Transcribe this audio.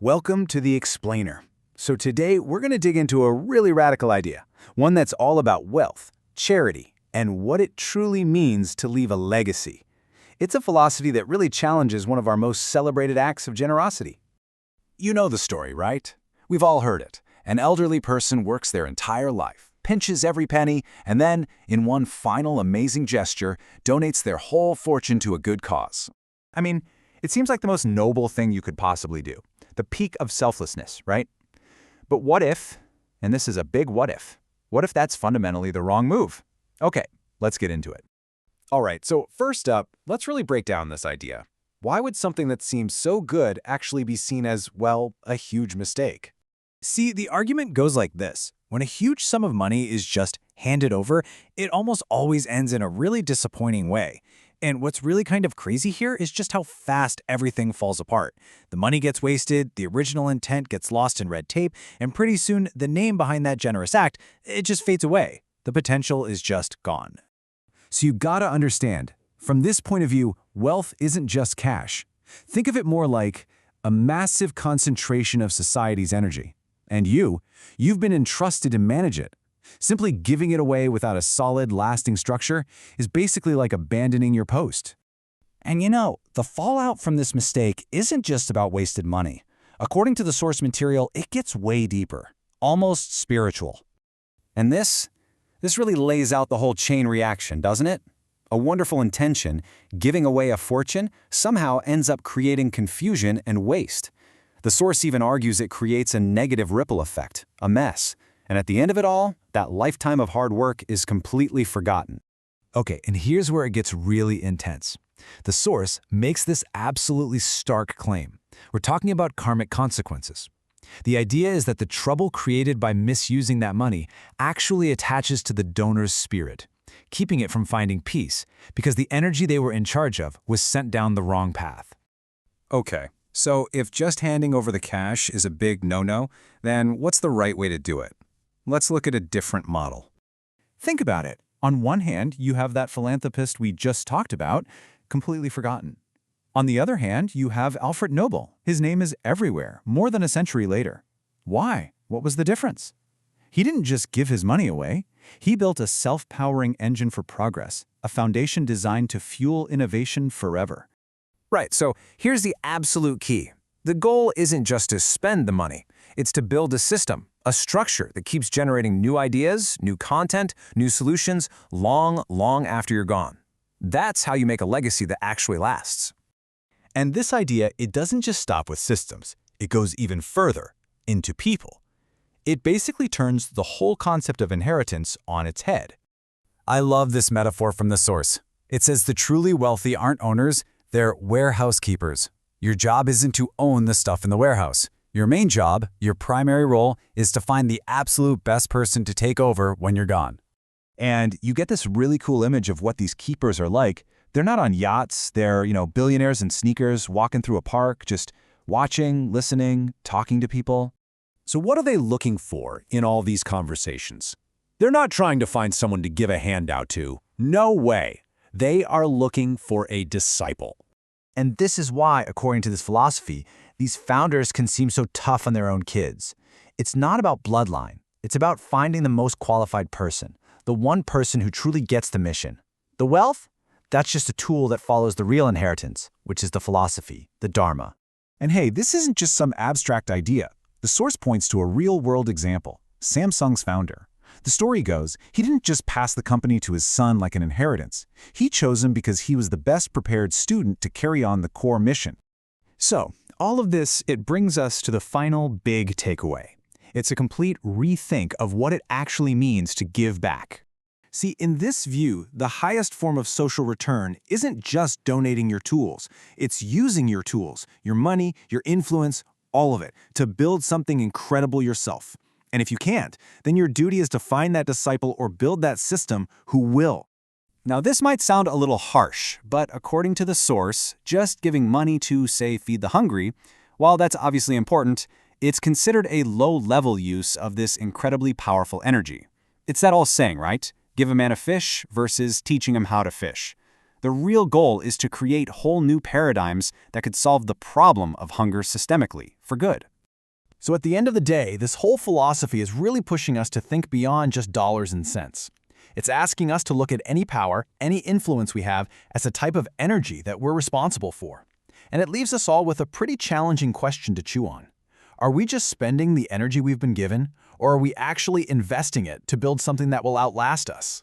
Welcome to The Explainer. So today we're going to dig into a really radical idea, one that's all about wealth, charity, and what it truly means to leave a legacy. It's a philosophy that really challenges one of our most celebrated acts of generosity. You know the story, right? We've all heard it. An elderly person works their entire life, pinches every penny, and then, in one final amazing gesture, donates their whole fortune to a good cause. I mean, it seems like the most noble thing you could possibly do. The peak of selflessness, right? But what if, and this is a big what if that's fundamentally the wrong move? Okay, let's get into it. All right, so first up, let's really break down this idea. Why would something that seems so good actually be seen as, well, a huge mistake? See, the argument goes like this. When a huge sum of money is just handed over, it almost always ends in a really disappointing way. And what's really kind of crazy here is just how fast everything falls apart. The money gets wasted, the original intent gets lost in red tape, and pretty soon the name behind that generous act, it just fades away. The potential is just gone. So you gotta understand, from this point of view, wealth isn't just cash. Think of it more like a massive concentration of society's energy. And you've been entrusted to manage it. Simply giving it away without a solid, lasting structure is basically like abandoning your post. And the fallout from this mistake isn't just about wasted money. According to the source material, it gets way deeper, almost spiritual. And this really lays out the whole chain reaction, doesn't it? A wonderful intention, giving away a fortune, somehow ends up creating confusion and waste. The source even argues it creates a negative ripple effect, a mess. And at the end of it all, that lifetime of hard work is completely forgotten. Okay, and here's where it gets really intense. The source makes this absolutely stark claim. We're talking about karmic consequences. The idea is that the trouble created by misusing that money actually attaches to the donor's spirit, keeping it from finding peace because the energy they were in charge of was sent down the wrong path. Okay, so if just handing over the cash is a big no-no, then what's the right way to do it? Let's look at a different model. Think about it. On one hand, you have that philanthropist we just talked about, completely forgotten. On the other hand, you have Alfred Nobel. His name is everywhere, more than a century later. Why? What was the difference? He didn't just give his money away. He built a self-powering engine for progress, a foundation designed to fuel innovation forever. Right, so here's the absolute key. The goal isn't just to spend the money. It's to build a system, a structure that keeps generating new ideas, new content, new solutions long, long after you're gone. That's how you make a legacy that actually lasts. And this idea, it doesn't just stop with systems. It goes even further, into people. It basically turns the whole concept of inheritance on its head. I love this metaphor from the source. It says the truly wealthy aren't owners, they're warehouse keepers. Your job isn't to own the stuff in the warehouse. Your main job, your primary role, is to find the absolute best person to take over when you're gone. And you get this really cool image of what these keepers are like. They're not on yachts, they're, billionaires in sneakers walking through a park, just watching, listening, talking to people. So what are they looking for in all these conversations? They're not trying to find someone to give a handout to. No way. They are looking for a disciple. And this is why, according to this philosophy, these founders can seem so tough on their own kids. It's not about bloodline. It's about finding the most qualified person, the one person who truly gets the mission. The wealth? That's just a tool that follows the real inheritance, which is the philosophy, the Dharma. And hey, this isn't just some abstract idea. The source points to a real-world example, Samsung's founder. The story goes, he didn't just pass the company to his son like an inheritance. He chose him because he was the best prepared student to carry on the core mission. So, all of this, it brings us to the final big takeaway. It's a complete rethink of what it actually means to give back. See, in this view, the highest form of social return isn't just donating your tools. It's using your tools, your money, your influence, all of it, to build something incredible yourself. And if you can't, then your duty is to find that disciple or build that system who will. Now, this might sound a little harsh, but according to the source, just giving money to, say, feed the hungry, while that's obviously important, it's considered a low-level use of this incredibly powerful energy. It's that old saying, right? Give a man a fish versus teaching him how to fish. The real goal is to create whole new paradigms that could solve the problem of hunger systemically, for good. So at the end of the day, this whole philosophy is really pushing us to think beyond just dollars and cents. It's asking us to look at any power, any influence we have as a type of energy that we're responsible for. And it leaves us all with a pretty challenging question to chew on. Are we just spending the energy we've been given, or are we actually investing it to build something that will outlast us?